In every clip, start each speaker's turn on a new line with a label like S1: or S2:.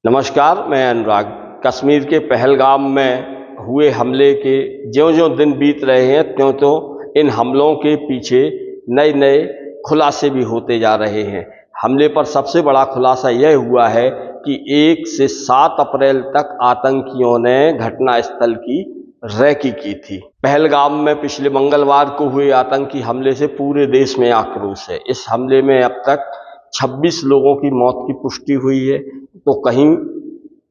S1: नमस्कार, मैं अनुराग। कश्मीर के पहलगाम में हुए हमले के ज्यों-ज्यों दिन बीत रहे हैं त्यों-त्यों इन हमलों के पीछे नए-नए खुलासे भी होते जा रहे हैं। हमले पर सबसे बड़ा खुलासा यह हुआ है कि 1 से 7 अप्रैल तक आतंकियों ने घटनास्थल की रेकी की थी। पहलगाम में पिछले मंगलवार को हुए आतंकी हमले से पूरे देश में आक्रोश है। इस हमले में अब तक 26 लोगों की मौत की पुष्टि हुई है, तो कहीं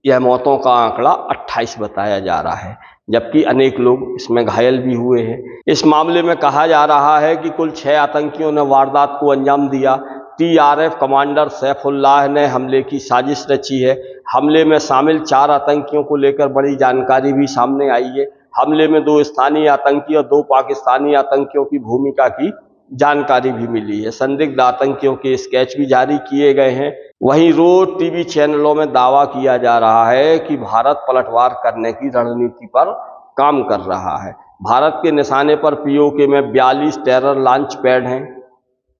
S1: यह मौतों का आंकड़ा 28 बताया जा रहा है, जबकि अनेक लोग इसमें घायल भी हुए हैं। इस मामले में कहा जा रहा है कि कुल 6 आतंकियों ने वारदात को अंजाम दिया। टीआरएफ कमांडर सैफुल्लाह ने हमले की साजिश रची है। हमले में शामिल 4 आतंकियों को लेकर बड़ी जानकारी भी सामने आई है। हमले में 2 स्थानीय आतंकी और 2 पाकिस्तानी आतंकियों की भूमिका की जानकारी भी मिली है। संदिग्ध आतंकियों के स्केच भी जारी किए गए हैं। वहीं रोज टीवी चैनलों में दावा किया जा रहा है कि भारत पलटवार करने की रणनीति पर काम कर रहा है। भारत के निशाने पर पीओके में 42 टेरर लॉन्च पैड हैं।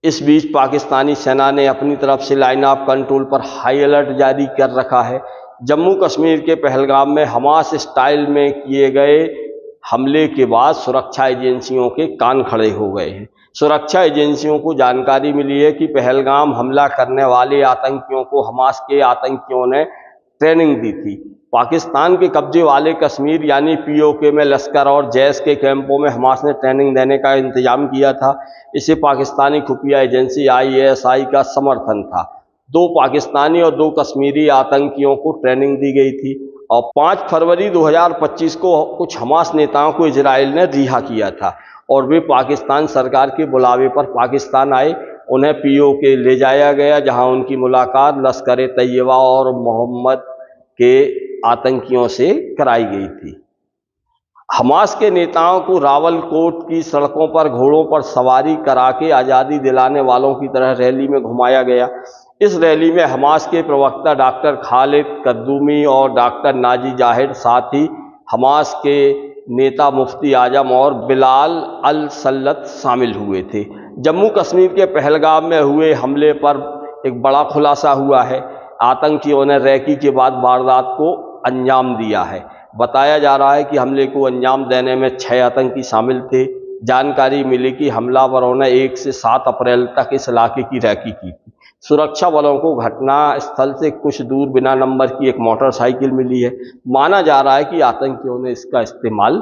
S1: इस बीच पाकिस्तानी सेना ने अपनी तरफ से लाइन ऑफ कंट्रोल पर हाई अलर्ट जारी कर रखा है। जम्मू कश्मीर के पहलगाम में हमास स्टाइल में किए गए हमले के बाद सुरक्षा एजेंसियों के कान खड़े हो गए हैं। सुरक्षा एजेंसियों को जानकारी मिली है कि पहलगाम हमला करने वाले आतंकियों को हमास के आतंकियों ने ट्रेनिंग दी थी। पाकिस्तान के कब्जे वाले कश्मीर यानी पीओके में लश्कर और जैश के कैंपों में हमास ने ट्रेनिंग देने का इंतजाम किया था। इसे पाकिस्तानी खुफिया एजेंसी आईएसआई का समर्थन था। 2 पाकिस्तानी और 2 कश्मीरी आतंकियों को ट्रेनिंग दी गई थी और 5 फरवरी 2025 को कुछ हमास नेताओं को इजराइल ने रिहा किया था और वे पाकिस्तान सरकार के बुलावे पर पाकिस्तान आए। उन्हें पीओके ले जाया गया, जहां उनकी मुलाकात लश्कर तैयबा और मोहम्मद के आतंकियों से कराई गई थी। हमास के नेताओं को रावलकोट की सड़कों पर घोड़ों पर सवारी करा के आज़ादी दिलाने वालों की तरह रैली में घुमाया गया। इस रैली में हमास के प्रवक्ता डॉक्टर खालिद कद्दूमी और डॉक्टर नाजी जाहिद, साथ ही हमास के नेता मुफ्ती आजम और बिलाल अल सल्लत शामिल हुए थे। जम्मू कश्मीर के पहलगाम में हुए हमले पर एक बड़ा खुलासा हुआ है। आतंकियों ने रेकी के बाद वारदात को अंजाम दिया है। बताया जा रहा है कि हमले को अंजाम देने में 6 आतंकी शामिल थे। जानकारी मिली कि हमलावरों ने 1 से 7 अप्रैल तक इस इलाके की रेकी की थी। सुरक्षा बलों को घटना स्थल से कुछ दूर बिना नंबर की एक मोटरसाइकिल मिली है। माना जा रहा है कि आतंकियों ने इसका इस्तेमाल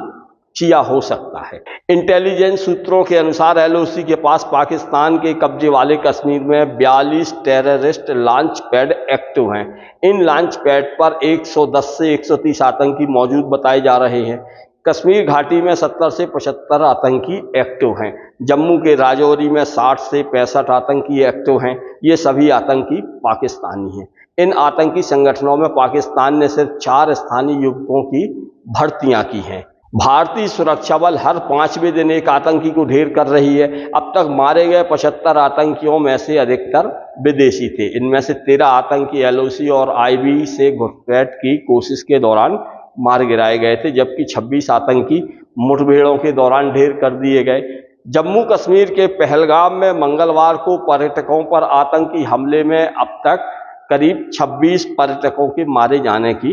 S1: किया हो सकता है। इंटेलिजेंस सूत्रों के अनुसार एलओसी के पास पाकिस्तान के कब्जे वाले कश्मीर में 42 टेररिस्ट लॉन्च पैड एक्टिव हैं। इन लॉन्च पैड पर 110 से 130 आतंकी मौजूद बताए जा रहे हैं। कश्मीर घाटी में 70 से 75 आतंकी एक्टिव हैं। जम्मू के राजौरी में 60 से 65 आतंकी एक्टिव हैं। ये सभी आतंकी पाकिस्तानी हैं। इन आतंकी संगठनों में पाकिस्तान ने सिर्फ 4 स्थानीय युवकों की भर्तियां की हैं। भारतीय सुरक्षा बल हर 5वें दिन एक आतंकी को ढेर कर रही है। अब तक मारे गए 75 आतंकियों में से अधिकतर विदेशी थे। इनमें से 13 आतंकी एलओसी और आईबी से घुसपैठ की कोशिश के दौरान मार गिराए गए थे, जबकि 26 आतंकी मुठभेड़ों के दौरान ढेर कर दिए गए। जम्मू कश्मीर के पहलगाम में मंगलवार को पर्यटकों पर आतंकी हमले में अब तक करीब 26 पर्यटकों के मारे जाने की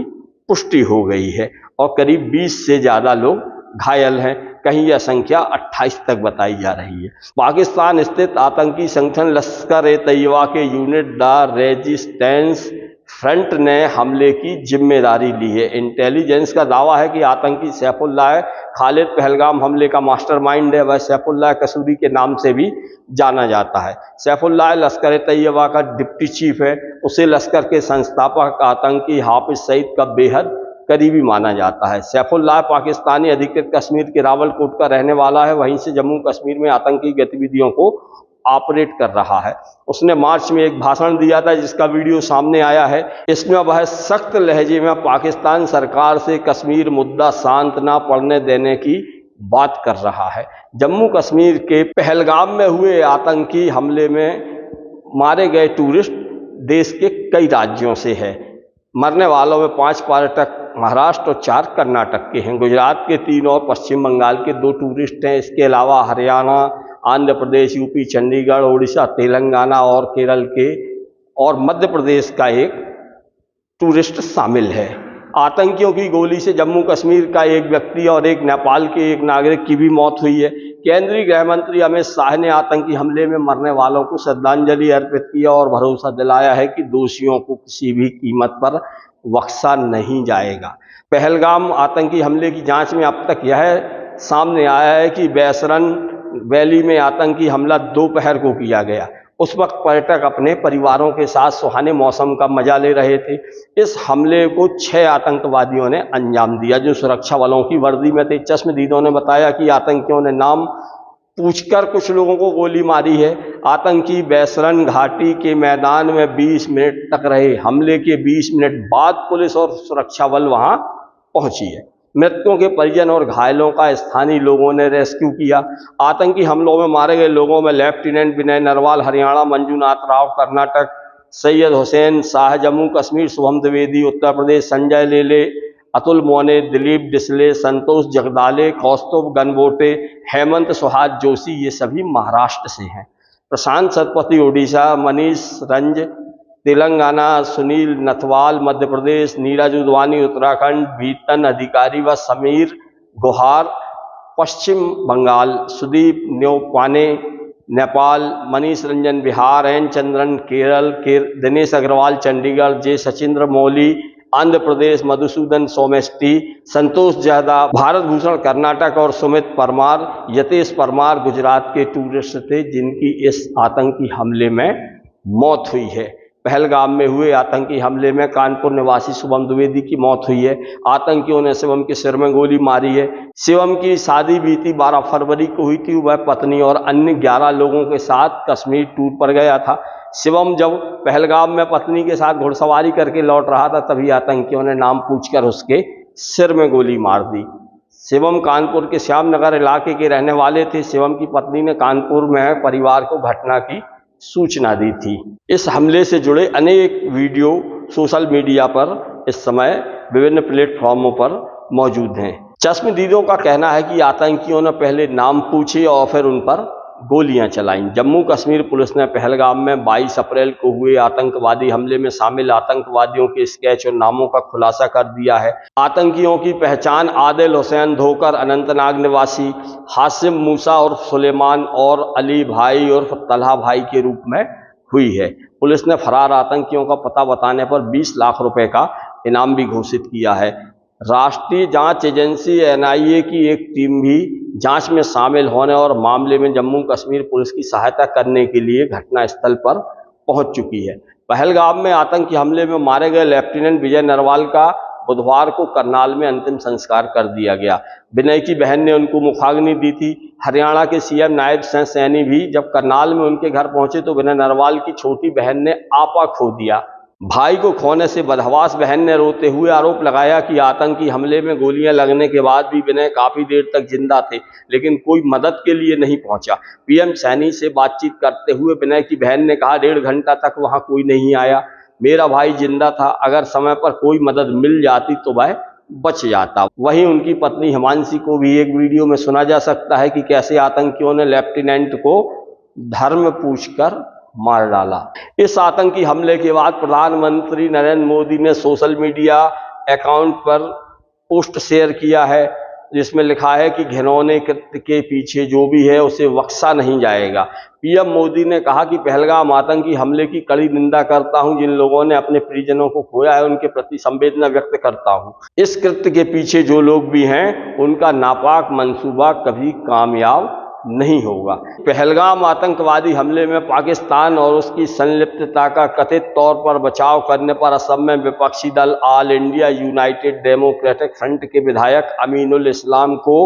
S1: पुष्टि हो गई है और करीब 20 से ज़्यादा लोग घायल हैं। कहीं यह संख्या 28 तक बताई जा रही है। पाकिस्तान स्थित आतंकी संगठन लश्कर तैयबा के यूनिट द रेजिस्टेंस फ्रंट ने हमले की जिम्मेदारी ली है। इंटेलिजेंस का दावा है कि आतंकी सैफुल्लाह खालिद पहलगाम हमले का मास्टरमाइंड है। वह सैफुल्लाह कसूरी के नाम से भी जाना जाता है। सैफुल्लाह लश्कर तैयबा का डिप्टी चीफ है। उसे लश्कर के संस्थापक आतंकी हाफिज सईद का बेहद करीबी माना जाता है। सैफुल्लाह पाकिस्तानी अधिकृत कश्मीर के रावलकोट का रहने वाला है। वहीं से जम्मू कश्मीर में आतंकी गतिविधियों को ऑपरेट कर रहा है। उसने मार्च में एक भाषण दिया था जिसका वीडियो सामने आया है। इसमें वह सख्त लहजे में पाकिस्तान सरकार से कश्मीर मुद्दा शांत न पड़ने देने की बात कर रहा है। जम्मू कश्मीर के पहलगाम में हुए आतंकी हमले में मारे गए टूरिस्ट देश के कई राज्यों से है। मरने वालों में 5 पर्यटक महाराष्ट्र और 4 कर्नाटक के हैं। गुजरात के 3 और पश्चिम बंगाल के 2 टूरिस्ट हैं। इसके अलावा हरियाणा, आंध्र प्रदेश, यूपी, चंडीगढ़, उड़ीसा, तेलंगाना और केरल के और मध्य प्रदेश का एक टूरिस्ट शामिल है। आतंकियों की गोली से जम्मू कश्मीर का एक व्यक्ति और एक नेपाल के एक नागरिक की भी मौत हुई है। केंद्रीय गृह मंत्री अमित शाह ने आतंकी हमले में मरने वालों को श्रद्धांजलि अर्पित किया और भरोसा दिलाया है कि दोषियों को किसी भी कीमत पर बख्शा नहीं जाएगा। पहलगाम आतंकी हमले की जांच में अब तक यह सामने आया है कि बैसरन वैली में आतंकी हमला दोपहर को किया गया। उस वक्त पर्यटक अपने परिवारों के साथ सुहाने मौसम का मजा ले रहे थे। इस हमले को 6 आतंकवादियों ने अंजाम दिया जो सुरक्षा बलों की वर्दी में थे। चश्मदीदों ने बताया कि आतंकियों ने नाम पूछकर कुछ लोगों को गोली मारी है। आतंकी बैसरन घाटी के मैदान में 20 मिनट तक रहे। हमले के 20 मिनट बाद पुलिस और सुरक्षा बल वहां पहुंची है। मृतकों के परिजन और घायलों का स्थानीय लोगों ने रेस्क्यू किया। आतंकी हमलों में मारे गए लोगों में लेफ्टिनेंट विनय नरवाल हरियाणा, मंजूनाथ राव कर्नाटक, सैयद हुसैन शाह जम्मू कश्मीर, शुभम द्विवेदी उत्तर प्रदेश, संजय लेले, अतुल मोने, दिलीप डिसले, संतोष जगदाले, कौस्तुभ गनबोटे, हेमंत सुहास जोशी ये सभी महाराष्ट्र से हैं। प्रशांत सतपथी ओडिशा, मनीष रंज तेलंगाना, सुनील नथवाल मध्य प्रदेश, नीरज उदवानी उत्तराखंड, भीतन अधिकारी व समीर गुहार पश्चिम बंगाल, सुदीप न्योपाने नेपाल, मनीष रंजन बिहार, एन चंद्रन केरल, दिनेश अग्रवाल चंडीगढ़, जे सचिंद्र मौली आंध्र प्रदेश, मधुसूदन सोमेष्टि, संतोष जहदा भारत भूषण कर्नाटक और सुमित परमार, यतेश परमार गुजरात के टूरिस्ट थे जिनकी इस आतंकी हमले में मौत हुई है। पहलगाम में हुए आतंकी हमले में कानपुर निवासी शुभम द्विवेदी की मौत हुई है। आतंकियों ने शिवम के सिर में गोली मारी है। शिवम की शादी बीती 12 फरवरी को हुई थी। वह पत्नी और अन्य 11 लोगों के साथ कश्मीर टूर पर गया था। शिवम जब पहलगाम में पत्नी के साथ घुड़सवारी करके लौट रहा था तभी आतंकियों ने नाम पूछकर उसके सिर में गोली मार दी। शिवम कानपुर के श्यामनगर इलाके के रहने वाले थे। शिवम की पत्नी ने कानपुर में परिवार को घटना की सूचना दी थी। इस हमले से जुड़े अनेक वीडियो सोशल मीडिया पर इस समय विभिन्न प्लेटफॉर्मों पर मौजूद हैं। चश्मदीदों का कहना है कि आतंकियों ने पहले नाम पूछे और फिर उन पर गोलियां चलाईं। जम्मू कश्मीर पुलिस ने पहलगाम में 22 अप्रैल को हुए आतंकवादी हमले में शामिल आतंकवादियों के स्केच और नामों का खुलासा कर दिया है। आतंकियों की पहचान आदिल हुसैन धोकर अनंतनाग निवासी, हासिम मूसा और सुलेमान और अली भाई और तलहा भाई के रूप में हुई है। पुलिस ने फरार आतंकियों का पता बताने पर 20 लाख रुपए का इनाम भी घोषित किया है। राष्ट्रीय जांच एजेंसी NIA की एक टीम भी जांच में शामिल होने और मामले में जम्मू कश्मीर पुलिस की सहायता करने के लिए घटनास्थल पर पहुंच चुकी है। पहलगाम में आतंकी हमले में मारे गए लेफ्टिनेंट विजय नरवाल का बुधवार को करनाल में अंतिम संस्कार कर दिया गया। विनय की बहन ने उनको मुखाग्नि दी थी। हरियाणा के CM नायब सिंह सैनी भी जब करनाल में उनके घर पहुंचे तो विनय नरवाल की छोटी बहन ने आपा खो दिया। भाई को खोने से बदहवास बहन ने रोते हुए आरोप लगाया कि आतंकी हमले में गोलियां लगने के बाद भी विनय काफी देर तक जिंदा थे लेकिन कोई मदद के लिए नहीं पहुंचा। PM सैनी से बातचीत करते हुए विनय की बहन ने कहा, 1.5 घंटा तक वहां कोई नहीं आया। मेरा भाई जिंदा था, अगर समय पर कोई मदद मिल जाती तो वह बच जाता। वहीं उनकी पत्नी हिमांशी को भी एक वीडियो में सुना जा सकता है कि कैसे आतंकियों ने लेफ्टिनेंट को धर्म पूछकर मार डाला। इस आतंकी हमले के बाद प्रधानमंत्री नरेंद्र मोदी ने सोशल मीडिया अकाउंट पर पोस्ट शेयर किया है जिसमें लिखा है कि घिनौने कृत्य के पीछे जो भी है उसे बख्शा नहीं जाएगा। PM मोदी ने कहा कि पहलगाम आतंकी हमले की कड़ी निंदा करता हूं। जिन लोगों ने अपने परिजनों को खोया है उनके प्रति संवेदना व्यक्त करता हूं। इस कृत्य के पीछे जो लोग भी हैं उनका नापाक मंसूबा कभी कामयाब नहीं होगा। पहलगाम आतंकवादी हमले में पाकिस्तान और उसकी संलिप्तता का कथित तौर पर बचाव करने पर असम में विपक्षी दल all India United democratic front के विधायक अमीनुल इस्लाम को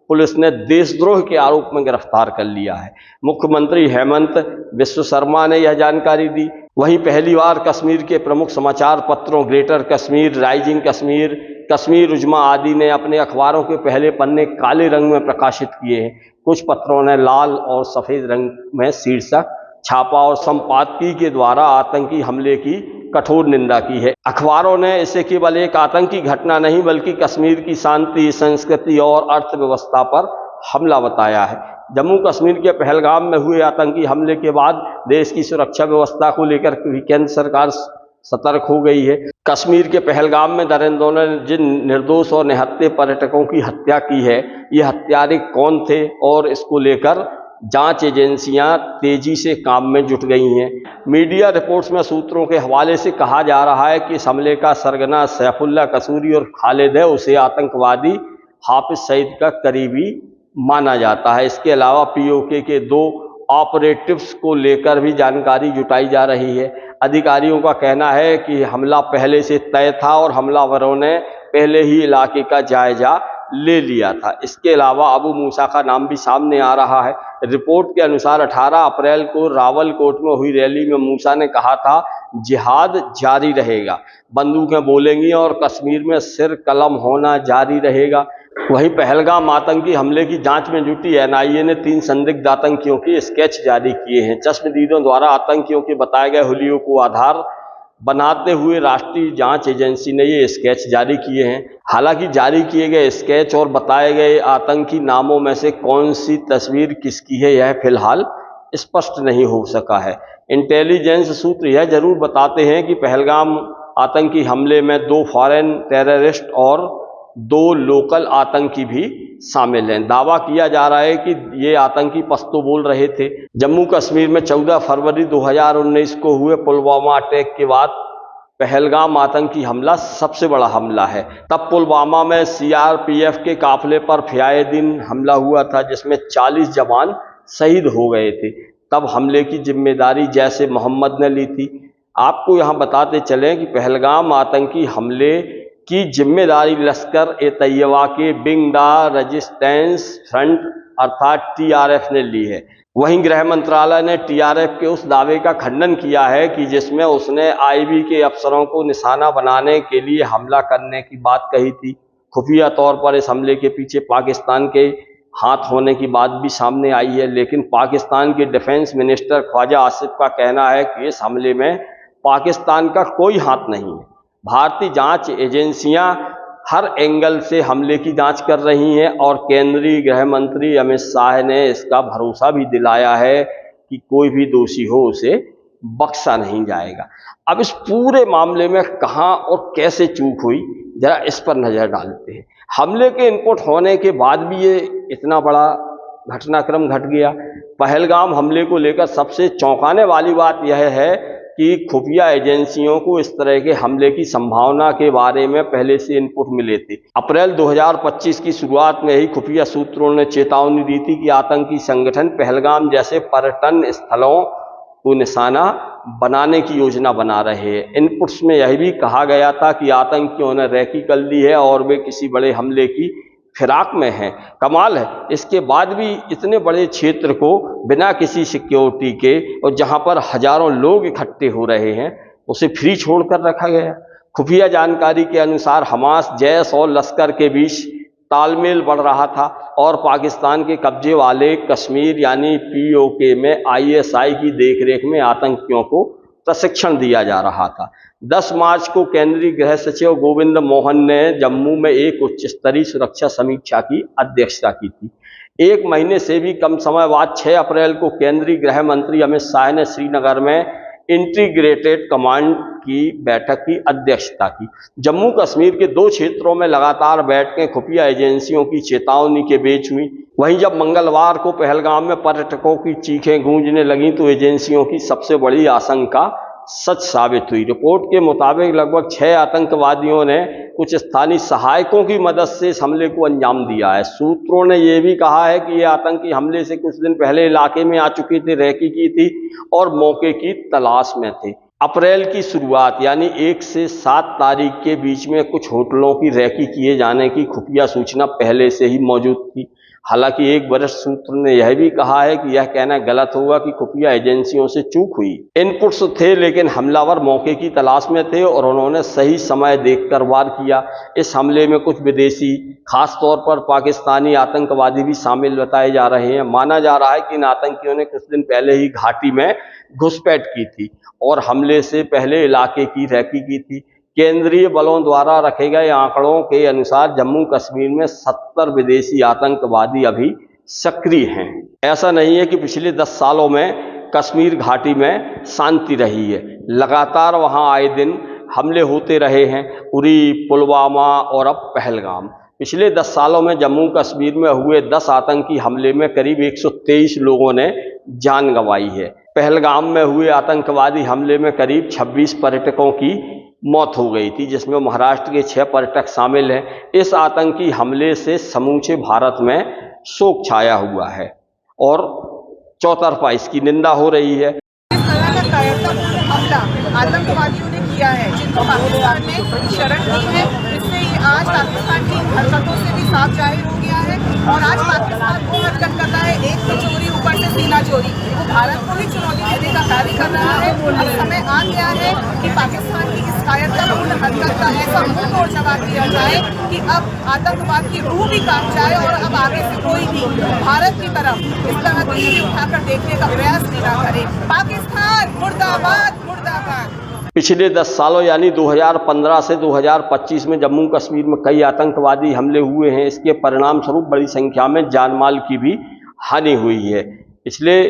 S1: पुलिस ने देशद्रोह के आरोप में गिरफ्तार कर लिया है। मुख्यमंत्री हेमंत बिस्व शर्मा ने यह जानकारी दी। वहीं पहली बार कश्मीर के प्रमुख समाचार पत्रों ग्रेटर कश्मीर, राइजिंग कश्मीर, कश्मीर उजमा आदि ने अपने अखबारों के पहले पन्ने काले रंग में प्रकाशित किए हैं। कुछ पत्रों ने लाल और सफेद रंग में शीर्षक छापा और संपादकीय के द्वारा आतंकी हमले की कठोर निंदा की है। अखबारों ने इसे केवल एक आतंकी घटना नहीं बल्कि कश्मीर की शांति, संस्कृति और अर्थव्यवस्था पर हमला बताया है। जम्मू कश्मीर के पहलगाम में हुए आतंकी हमले के बाद देश की सुरक्षा व्यवस्था को लेकर केंद्र सरकार सतर्क हो गई है। कश्मीर के पहलगाम में दरिंदों ने जिन निर्दोष और निहत्थे पर्यटकों की हत्या की है, ये हत्यारे कौन थे और इसको लेकर जांच एजेंसियां तेजी से काम में जुट गई हैं। मीडिया रिपोर्ट्स में सूत्रों के हवाले से कहा जा रहा है कि इस हमले का सरगना सैफुल्लाह कसूरी और खालिद है, उसे आतंकवादी हाफिज सईद का करीबी माना जाता है। इसके अलावा पीओके के 2 ऑपरेटिव्स को लेकर भी जानकारी जुटाई जा रही है। अधिकारियों का कहना है कि हमला पहले से तय था और हमलावरों ने पहले ही इलाके का जायजा ले लिया था। इसके अलावा अबू मूसा का नाम भी सामने आ रहा है। रिपोर्ट के अनुसार 18 अप्रैल को रावलकोट में हुई रैली में मूसा ने कहा था, जिहाद जारी रहेगा, बंदूकें बोलेंगी और कश्मीर में सिर कलम होना जारी रहेगा। वहीं पहलगाम आतंकी हमले की जांच में जुटी एनआईए ने 3 संदिग्ध आतंकियों के स्केच जारी किए हैं। चश्मदीदों द्वारा आतंकियों के बताए गए हुलियों को आधार बनाते हुए राष्ट्रीय जांच एजेंसी ने ये स्केच जारी किए हैं। हालांकि जारी किए गए स्केच और बताए गए आतंकी नामों में से कौन सी तस्वीर किसकी है, यह फिलहाल स्पष्ट नहीं हो सका है। इंटेलिजेंस सूत्र यह जरूर बताते हैं कि पहलगाम आतंकी हमले में 2 फॉरेन टेररिस्ट और 2 लोकल आतंकी भी शामिल हैं। दावा किया जा रहा है कि ये आतंकी पश्तो बोल रहे थे। जम्मू कश्मीर में 14 फरवरी 2019 को हुए पुलवामा अटैक के बाद पहलगाम आतंकी हमला सबसे बड़ा हमला है। तब पुलवामा में सीआरपीएफ के काफिले पर फियाए दिन हमला हुआ था, जिसमें 40 जवान शहीद हो गए थे। तब हमले की जिम्मेदारी जैश ए मोहम्मद ने ली थी। आपको यहाँ बताते चलें कि पहलगाम आतंकी हमले की जिम्मेदारी लश्कर ए तैयबा के विंग रेजिस्टेंस फ्रंट अर्थात टीआरएफ ने ली है। वहीं गृह मंत्रालय ने टीआरएफ के उस दावे का खंडन किया है कि जिसमें उसने आईबी के अफसरों को निशाना बनाने के लिए हमला करने की बात कही थी। खुफिया तौर पर इस हमले के पीछे पाकिस्तान के हाथ होने की बात भी सामने आई है, लेकिन पाकिस्तान के डिफेंस मिनिस्टर ख्वाजा आसिफ का कहना है कि इस हमले में पाकिस्तान का कोई हाथ नहीं है। भारतीय जांच एजेंसियां हर एंगल से हमले की जांच कर रही हैं और केंद्रीय गृह मंत्री अमित शाह ने इसका भरोसा भी दिलाया है कि कोई भी दोषी हो उसे बख्शा नहीं जाएगा। अब इस पूरे मामले में कहां और कैसे चूक हुई, जरा इस पर नजर डालते हैं। हमले के इनपुट होने के बाद भी ये इतना बड़ा घटनाक्रम घट गया। पहलगाम हमले को लेकर सबसे चौंकाने वाली बात यह है कि खुफिया एजेंसियों को इस तरह के हमले की संभावना के बारे में पहले से इनपुट मिले थे। अप्रैल 2025 की शुरुआत में ही खुफिया सूत्रों ने चेतावनी दी थी कि आतंकी संगठन पहलगाम जैसे पर्यटन स्थलों को निशाना बनाने की योजना बना रहे हैं। इनपुट्स में यह भी कहा गया था कि आतंकियों ने रेकी कर ली है और वे किसी बड़े हमले की फिराक में हैं। कमाल है, इसके बाद भी इतने बड़े क्षेत्र को बिना किसी सिक्योरिटी के और जहां पर हजारों लोग इकट्ठे हो रहे हैं उसे फ्री छोड़कर रखा गया। खुफिया जानकारी के अनुसार हमास, जैश और लश्कर के बीच तालमेल बढ़ रहा था और पाकिस्तान के कब्जे वाले कश्मीर यानी पीओके में आईएसआई की देखरेख में आतंकियों को प्रशिक्षण दिया जा रहा था। 10 मार्च को केंद्रीय गृह सचिव गोविंद मोहन ने जम्मू में एक उच्च स्तरीय सुरक्षा समीक्षा की अध्यक्षता की थी। 1 महीने से भी कम समय बाद 6 अप्रैल को केंद्रीय गृह मंत्री अमित शाह ने श्रीनगर में इंटीग्रेटेड कमांड की बैठक की अध्यक्षता की। जम्मू कश्मीर के 2 क्षेत्रों में लगातार बैठकें खुफिया एजेंसियों की चेतावनी के बीच हुई। वहीं जब मंगलवार को पहलगाम में पर्यटकों की चीखें गूंजने लगीं तो एजेंसियों की सबसे बड़ी आशंका सच साबित हुई। रिपोर्ट के मुताबिक लगभग 6 आतंकवादियों ने कुछ स्थानीय सहायकों की मदद से इस हमले को अंजाम दिया है। सूत्रों ने यह भी कहा है कि ये आतंकी हमले से कुछ दिन पहले इलाके में आ चुके थे, रेकी की थी और मौके की तलाश में थे। अप्रैल की शुरुआत यानी 1 से 7 तारीख के बीच में कुछ होटलों की रेकी किए जाने की खुफिया सूचना पहले से ही मौजूद थी। हालांकि एक वरिष्ठ सूत्र ने यह भी कहा है कि यह कहना गलत होगा कि खुफिया एजेंसियों से चूक हुई। इनपुट्स थे लेकिन हमलावर मौके की तलाश में थे और उन्होंने सही समय देखकर वार किया। इस हमले में कुछ विदेशी, खास तौर पर पाकिस्तानी आतंकवादी भी शामिल बताए जा रहे हैं। माना जा रहा है कि इन आतंकियों ने कुछ दिन पहले ही घाटी में घुसपैठ की थी और हमले से पहले इलाके की रेकी की थी। केंद्रीय बलों द्वारा रखे गए आंकड़ों के अनुसार जम्मू कश्मीर में 70 विदेशी आतंकवादी अभी सक्रिय हैं। ऐसा नहीं है कि पिछले 10 सालों में कश्मीर घाटी में शांति रही है। लगातार वहाँ आए दिन हमले होते रहे हैं, उरी, पुलवामा और अब पहलगाम। पिछले 10 सालों में जम्मू कश्मीर में हुए 10 आतंकी हमले में करीब 123 लोगों ने जान गंवाई है। पहलगाम में हुए आतंकवादी हमले में करीब 26 पर्यटकों की मौत हो गई थी, जिसमें महाराष्ट्र के 6 पर्यटक शामिल हैं। इस आतंकी हमले से समूचे भारत में शोक छाया हुआ है और चौतरफा इसकी निंदा हो रही है।
S2: इस तरह का कायरतापूर्ण हमला आतंकवादियों ने किया है, जिनको पाकिस्तान ने शरण दी है। इससे ये आज पाकिस्तान की हरकतों से भी साफ जाहिर हो गया है और आज पाकिस्तान वो हरकत कर रहा है, एक तो चोरी, ऊपर से सीना चोरी। वो भारत को ही चुनौती देने का कार्य कर रहा है। अब समय आ गया है कि पाकिस्तान की इस कायरतापूर्ण हरकत का ऐसा मुंह तोड़ जवाब दिया जाए कि अब आतंकवाद की रूह भी कांप जाए और अब आगे से कोई भी भारत की तरफ इस तरह दृष्टि उठाकर देखने का प्रयास भी ना करे। पाकिस्तान मुर्दाबाद, मुर्दाबाद।
S1: पिछले 10 सालों यानी 2015 से 2025 में जम्मू कश्मीर में कई आतंकवादी हमले हुए हैं। इसके परिणाम स्वरूप बड़ी संख्या में जान-माल की भी हानि हुई है। पिछले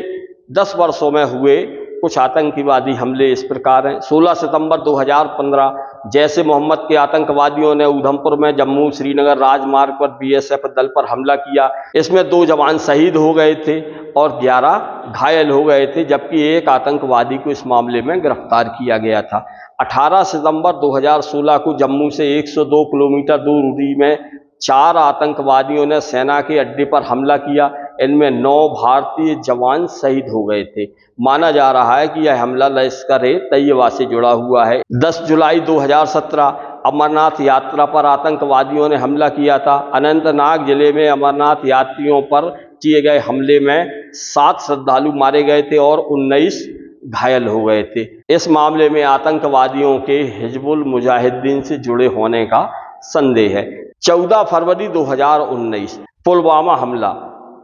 S1: 10 वर्षों में हुए कुछ आतंकवादी हमले इस प्रकार हैं। 16 सितंबर 2015 जैश ए मोहम्मद के आतंकवादियों ने उधमपुर में जम्मू श्रीनगर राजमार्ग पर बीएसएफ दल पर हमला किया। इसमें 2 जवान शहीद हो गए थे और 11 घायल हो गए थे, जबकि एक आतंकवादी को इस मामले में गिरफ्तार किया गया था। 18 सितंबर 2016 को जम्मू से 102 किलोमीटर दूर उरी में 4 आतंकवादियों ने सेना के अड्डे पर हमला किया। इनमें 9 भारतीय जवान शहीद हो गए थे। माना जा रहा है कि यह हमला लश्कर-ए-तैयबा से जुड़ा हुआ है। 10 जुलाई 2017 अमरनाथ यात्रा पर आतंकवादियों ने हमला किया था। अनंतनाग जिले में अमरनाथ यात्रियों पर किए गए हमले में 7 श्रद्धालु मारे गए थे और 19 घायल हो गए थे। इस मामले में आतंकवादियों के हिजबुल मुजाहिदीन से जुड़े होने का संदेह है। 14 फरवरी 2019 पुलवामा हमला।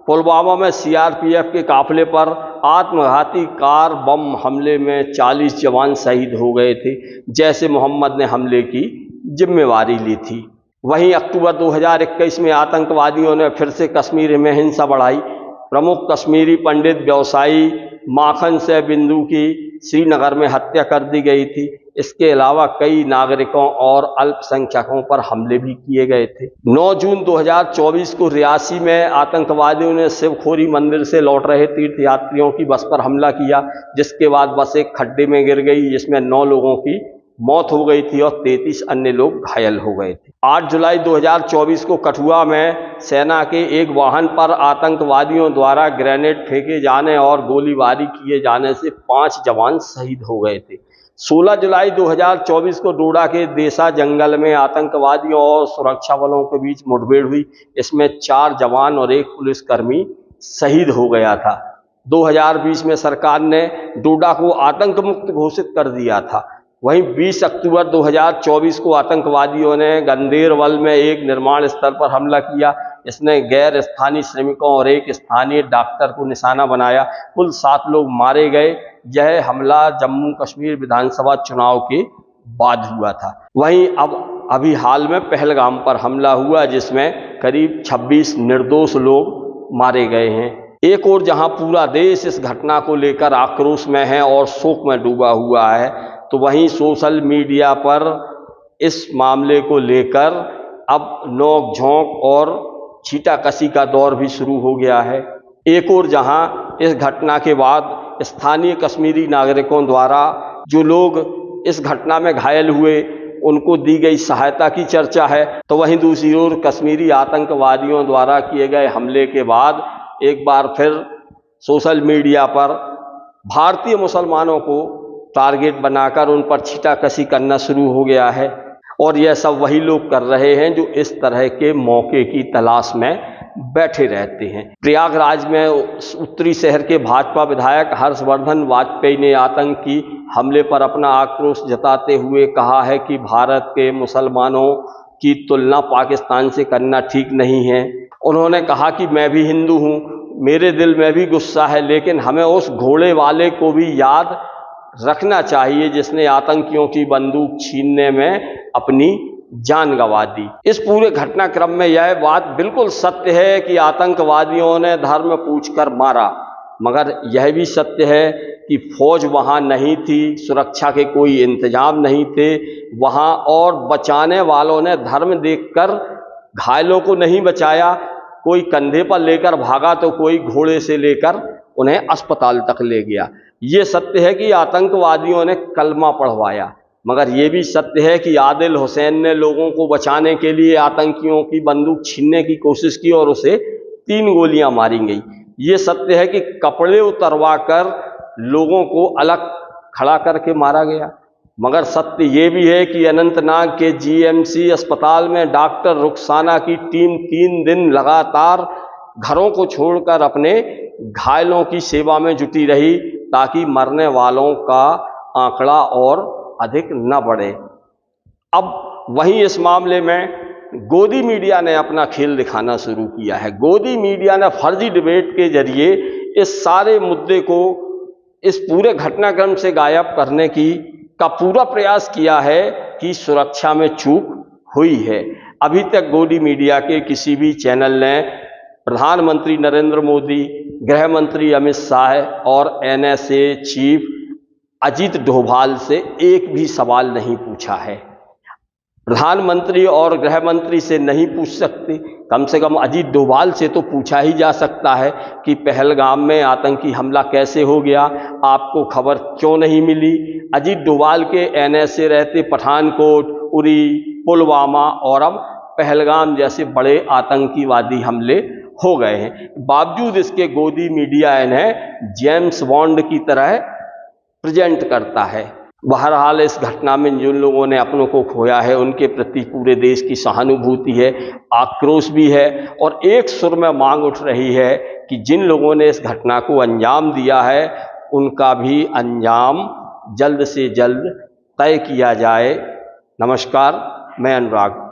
S1: पुलवामा में सीआरपीएफ के काफिले पर आत्मघाती कार बम हमले में 40 जवान शहीद हो गए थे। जैश ए मोहम्मद ने हमले की जिम्मेवारी ली थी। वहीं अक्टूबर 2021 में आतंकवादियों ने फिर से कश्मीर में हिंसा बढ़ाई। प्रमुख कश्मीरी पंडित व्यवसायी माखन से बिंदु की श्रीनगर में हत्या कर दी गई थी। इसके अलावा कई नागरिकों और अल्पसंख्यकों पर हमले भी किए गए थे। 9 जून 2024 को रियासी में आतंकवादियों ने शिवखोरी मंदिर से लौट रहे तीर्थयात्रियों की बस पर हमला किया, जिसके बाद बस एक खड्डे में गिर गई, जिसमें 9 लोगों की मौत हो गई थी और 33 अन्य लोग घायल हो गए थे। 8 जुलाई 2024 को कठुआ में सेना के एक वाहन पर आतंकवादियों द्वारा ग्रेनेड फेंके जाने और गोलीबारी किए जाने से 5 जवान शहीद हो गए थे। 16 जुलाई 2024 को डोडा के देसा जंगल में आतंकवादियों और सुरक्षा बलों के बीच मुठभेड़ हुई। इसमें 4 जवान और 1 पुलिसकर्मी शहीद हो गया था। 2020 में सरकार ने डोडा को आतंक मुक्त घोषित कर दिया था। वहीं 20 अक्टूबर 2024 को आतंकवादियों ने गंदेरवल में एक निर्माण स्थल पर हमला किया। इसने गैर स्थानीय श्रमिकों और एक स्थानीय डॉक्टर को निशाना बनाया। कुल 7 लोग मारे गए। यह हमला जम्मू कश्मीर विधानसभा चुनाव के बाद हुआ था। वहीं अब अभी हाल में पहलगाम पर हमला हुआ, जिसमें करीब 26 निर्दोष लोग मारे गए हैं। एक और जहां पूरा देश इस घटना को लेकर आक्रोश में है और शोक में डूबा हुआ है, तो वहीं सोशल मीडिया पर इस मामले को लेकर अब नोक झोंक और छीटाकशी का दौर भी शुरू हो गया है। एक और जहां इस घटना के बाद स्थानीय कश्मीरी नागरिकों द्वारा जो लोग इस घटना में घायल हुए उनको दी गई सहायता की चर्चा है, तो वहीं दूसरी ओर कश्मीरी आतंकवादियों द्वारा किए गए हमले के बाद एक बार फिर सोशल मीडिया पर भारतीय मुसलमानों को टारगेट बनाकर उन पर छीटाकशी करना शुरू हो गया है। और यह सब वही लोग कर रहे हैं जो इस तरह के मौके की तलाश में बैठे रहते हैं। प्रयागराज में उत्तरी शहर के भाजपा विधायक हर्षवर्धन वाजपेयी ने आतंकी हमले पर अपना आक्रोश जताते हुए कहा है कि भारत के मुसलमानों की तुलना पाकिस्तान से करना ठीक नहीं है। उन्होंने कहा कि मैं भी हिंदू हूँ, मेरे दिल में भी गुस्सा है, लेकिन हमें उस घोड़े वाले को भी याद रखना चाहिए जिसने आतंकियों की बंदूक छीनने में अपनी जान गंवा दी। इस पूरे घटनाक्रम में यह बात बिल्कुल सत्य है कि आतंकवादियों ने धर्म पूछकर मारा, मगर यह भी सत्य है कि फौज वहाँ नहीं थी, सुरक्षा के कोई इंतजाम नहीं थे वहाँ, और बचाने वालों ने धर्म देखकर घायलों को नहीं बचाया। कोई कंधे पर लेकर भागा तो कोई घोड़े से लेकर उन्हें अस्पताल तक ले गया। ये सत्य है कि आतंकवादियों ने कलमा पढ़वाया, मगर ये भी सत्य है कि आदिल हुसैन ने लोगों को बचाने के लिए आतंकियों की बंदूक छीनने की कोशिश की और उसे 3 गोलियां मारी गई। ये सत्य है कि कपड़े उतरवा कर लोगों को अलग खड़ा करके मारा गया, मगर सत्य ये भी है कि अनंतनाग के जीएमसी अस्पताल में डॉक्टर रुखसाना की टीम 3 दिन लगातार घरों को छोड़कर अपने घायलों की सेवा में जुटी रही ताकि मरने वालों का आंकड़ा और अधिक न बढ़े। अब वहीं इस मामले में गोदी मीडिया ने अपना खेल दिखाना शुरू किया है। गोदी मीडिया ने फर्जी डिबेट के जरिए इस सारे मुद्दे को, इस पूरे घटनाक्रम से गायब करने का पूरा प्रयास किया है कि सुरक्षा में चूक हुई है। अभी तक गोदी मीडिया के किसी भी चैनल ने प्रधानमंत्री नरेंद्र मोदी, गृह मंत्री अमित शाह और एनएसए चीफ अजीत डोभाल से एक भी सवाल नहीं पूछा है। प्रधानमंत्री और गृह मंत्री से नहीं पूछ सकते, कम से कम अजीत डोभाल से तो पूछा ही जा सकता है कि पहलगाम में आतंकी हमला कैसे हो गया, आपको खबर क्यों नहीं मिली। अजीत डोभाल के एनएसए रहते पठानकोट, उरी, पुलवामा और अब पहलगाम जैसे बड़े आतंकीवादी हमले हो गए हैं। बावजूद इसके गोदी मीडिया इन्हें जेम्स बॉन्ड की तरह प्रेजेंट करता है। बहरहाल इस घटना में जिन लोगों ने अपनों को खोया है उनके प्रति पूरे देश की सहानुभूति है, आक्रोश भी है और एक सुर में मांग उठ रही है कि जिन लोगों ने इस घटना को अंजाम दिया है उनका भी अंजाम जल्द से जल्द तय किया जाए। नमस्कार, मैं अनुराग।